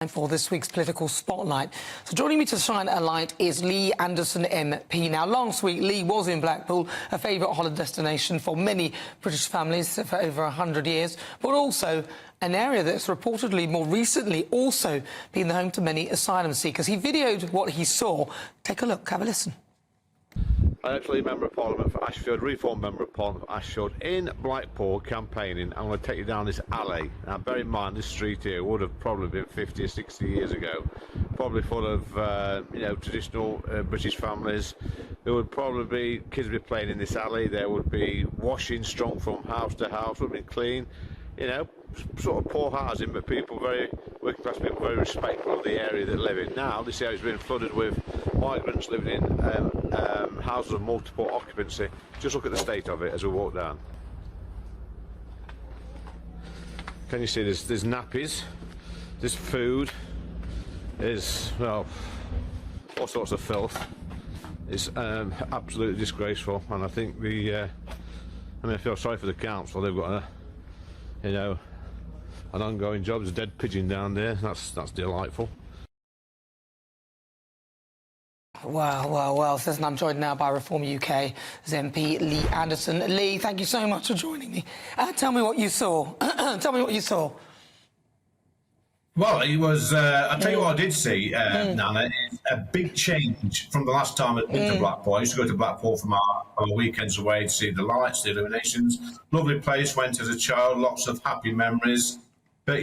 For this week's political spotlight. So joining me to shine a light is Lee Anderson MP. Now, last week, Lee was in Blackpool, a favourite holiday destination for many British families for over 100 years, but also an area that's reportedly more recently also been the home to many asylum seekers. He videoed what he saw. Take a look, have a listen. Electoral Member of Parliament for Ashfield, Reform Member of Parliament for Ashfield, in Blackpool campaigning. I'm going to take you down this alley. Now, bear in mind, this street here would have probably been 50 or 60 years ago, probably full of, traditional British families. There would probably be kids would be playing in this alley. There would be washing strung from house to house, would be clean. Sort of poor housing, but people, very working class people, very respectful of the area they live in. Now, this area has been flooded with migrants living in houses of multiple occupancy. Just look at the state of it as we walk down. Can you see there's nappies, there's food, there's, well, all sorts of filth. It's absolutely disgraceful, and I think I feel sorry for the council. They've got an ongoing job. There's a dead pigeon down there. That's delightful. Well. Listen, I'm joined now by Reform UK's MP Lee Anderson. Lee, thank you so much for joining me. Tell me what you saw. Tell me what you saw. Well, it was. I'll tell you what I did see, Nana. A big change from the last time I'd been to Blackpool. I used to go to Blackpool for our weekends away to see the lights, the illuminations. Lovely place. Went as a child. Lots of happy memories. But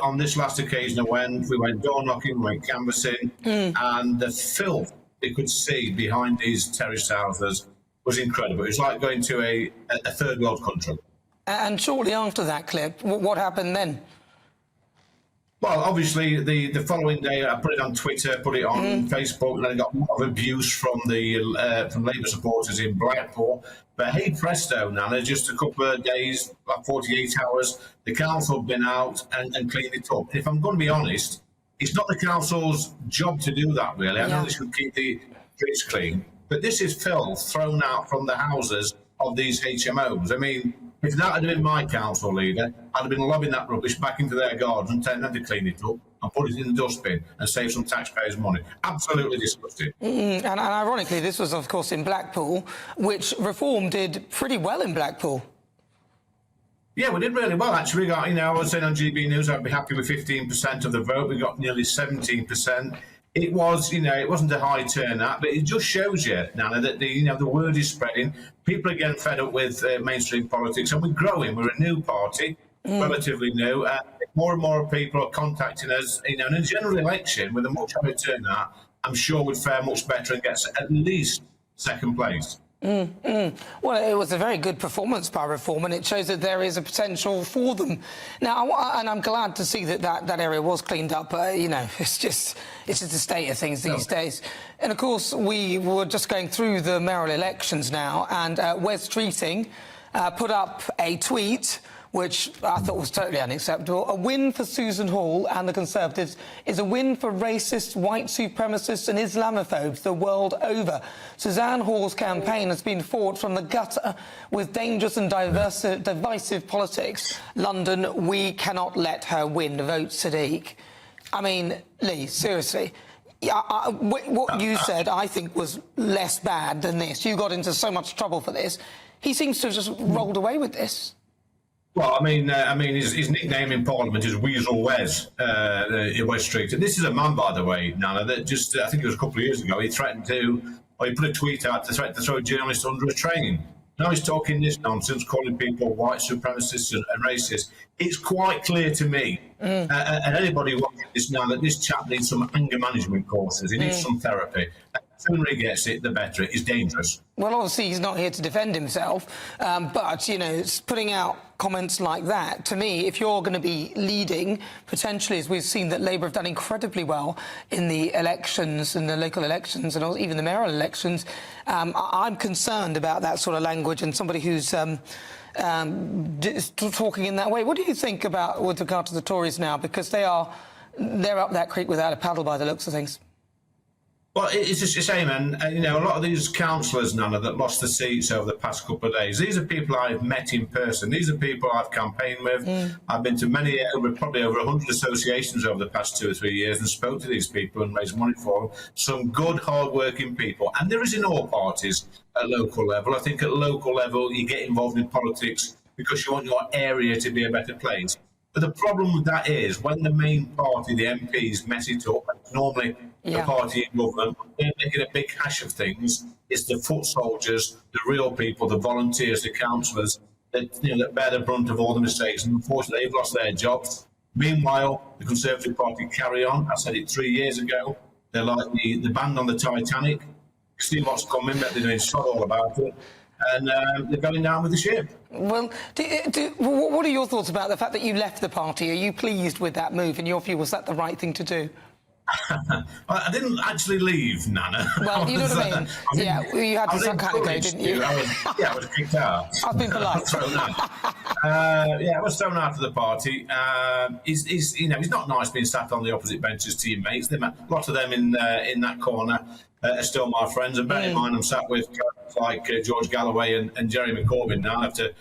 on this last occasion we went door knocking, we went canvassing, and the filth you could see behind these terraced houses was incredible. It was like going to a third world country. And shortly after that clip, what happened then? Well, obviously, the following day, I put it on Twitter, put it on Facebook, and I got a lot of abuse from from Labour supporters in Blackpool. But hey presto, Nana, just a couple of days, like 48 hours, the council have been out and cleaned it up. If I'm going to be honest, it's not the council's job to do that, really. I know they should keep the streets clean, but this is filth thrown out from the houses of these HMOs. I mean, if that had been my council leader, I'd have been lobbing that rubbish back into their gardens and telling them to clean it up and put it in the dustbin and save some taxpayers' money. Absolutely disgusting. And ironically, this was, of course, in Blackpool, which Reform did pretty well in Blackpool. Yeah, we did really well, actually. We got, I was saying on GBNews, I'd be happy with 15% of the vote. We got nearly 17%. It was, it wasn't a high turnout, but it just shows you, Nana, that the word is spreading. People are getting fed up with mainstream politics, and we're growing. We're a new party, relatively new. More and more people are contacting us. In a general election, with a much higher turnout, I'm sure we'd fare much better and get at least second place. Well, it was a very good performance by Reform, and it shows that there is a potential for them. Now, and I'm glad to see that area was cleaned up. It's just the state of things these days. And of course, we were just going through the mayoral elections now, and Wes Streeting put up a tweet which I thought was totally unacceptable. A win for Susan Hall and the Conservatives is a win for racists, white supremacists and Islamophobes the world over. Suzanne Hall's campaign has been fought from the gutter with dangerous and divisive politics. London, we cannot let her win. Vote Sadiq. I mean, Lee, seriously. What you said, I think, was less bad than this. You got into so much trouble for this. He seems to have just rolled away with this. Well, I mean, his nickname in Parliament is Weasel Wes, Wes Streeting. This is a man, by the way, Nana, that just, I think it was a couple of years ago, he threatened he put a tweet out to threaten to throw journalists under a train. Now he's talking this nonsense, calling people white supremacists and racists. It's quite clear to me, and anybody watching this now, that this chap needs some anger management courses. He needs some therapy. The sooner he gets it, the better. It is dangerous. Well, obviously, he's not here to defend himself, but, it's putting out comments like that, to me, if you're going to be leading, potentially, as we've seen that Labour have done incredibly well in the elections, in the local elections, and even the mayoral elections, I'm concerned about that sort of language and somebody who's talking in that way. What do you think about with regard to the Tories now? Because they're up that creek without a paddle by the looks of things. Well, it's just a shame, and you know, a lot of these councillors, Nana, that lost the seats over the past couple of days, these are people I've met in person. These are people I've campaigned with. I've been to many, probably over 100 associations over the past 2 or 3 years and spoke to these people and raised money for them. Some good, hard-working people. And there is in all parties at local level. I think at local level, you get involved in politics because you want your area to be a better place. But the problem with that is when the main party, the MPs, mess it up, normally the party in government, they're making a big hash of things. It's the foot soldiers, the real people, the volunteers, the councillors that, that bear the brunt of all the mistakes. And unfortunately, they've lost their jobs. Meanwhile, the Conservative Party carry on. I said it 3 years ago. They're like the band on the Titanic. See what's coming, but they're doing sod all about it. And they're going down with the ship. Well, what are your thoughts about the fact that you left the party? Are you pleased with that move? In your view, was that the right thing to do? I didn't actually leave, Nana. Well, you know what I mean? Yeah, you had to kind of go, didn't you? I was kicked out. I've been polite. Thrown out. I was thrown out of the party. He's not nice being sat on the opposite benches to your mates. A lot of them in that corner are still my friends. And bear in mind, I'm sat with like George Galloway and Jeremy Corbyn now. I have to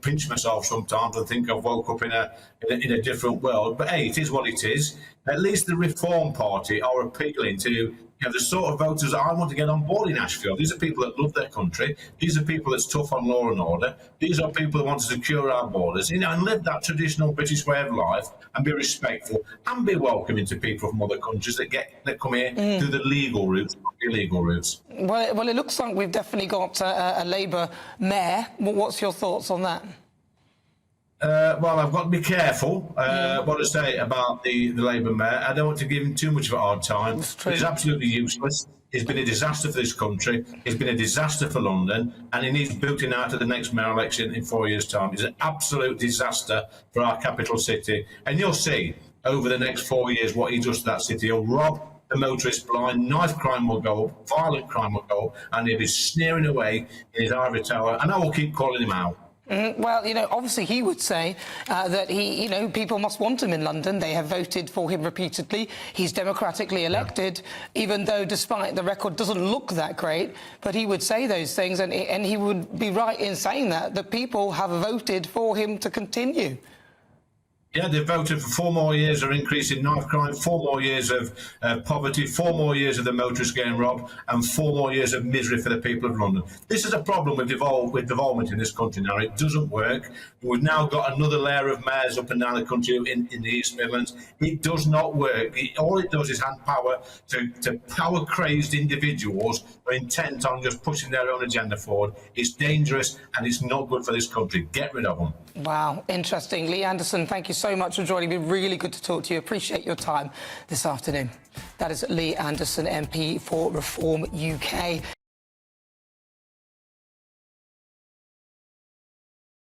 pinch myself sometimes and think I've woke up in a different world. But hey, it is what it is. At least the Reform Party are appealing to the sort of voters that I want to get on board in Ashfield. These are people that love their country. These are people that's tough on law and order. These are people that want to secure our borders, and live that traditional British way of life and be respectful and be welcoming to people from other countries that come here through the legal routes, not the illegal routes. Well, it looks like we've definitely got a Labour mayor. What's your thoughts on that? Well, I've got to be careful what I say about the Labour mayor. I don't want to give him too much of a hard time. He's absolutely useless. He's been a disaster for this country. He's been a disaster for London, and he needs booting out at the next mayoral election in 4 years' time. He's an absolute disaster for our capital city. And you'll see over the next 4 years what he does to that city. He'll rob the motorist blind, knife crime will go up, violent crime will go up, and he'll be sneering away in his ivory tower. And I will keep calling him out. Well, obviously he would say that people must want him in London. They have voted for him repeatedly. He's democratically elected, even though despite the record doesn't look that great. But he would say those things, and he would be right in saying that the people have voted for him to continue. Yeah, they've voted for 4 more years of increase in knife crime, 4 more years of poverty, 4 more years of the motorists getting robbed, and 4 more years of misery for the people of London. This is a problem with devolvement in this country now. It doesn't work. We've now got another layer of mayors up and down the country in the East Midlands. It does not work. All it does is hand power to power-crazed individuals who are intent on just pushing their own agenda forward. It's dangerous and it's not good for this country. Get rid of them. Wow, interesting. Lee Anderson, thank you so much for joining me. Really good to talk to you. Appreciate your time this afternoon. That is Lee Anderson, MP for Reform UK.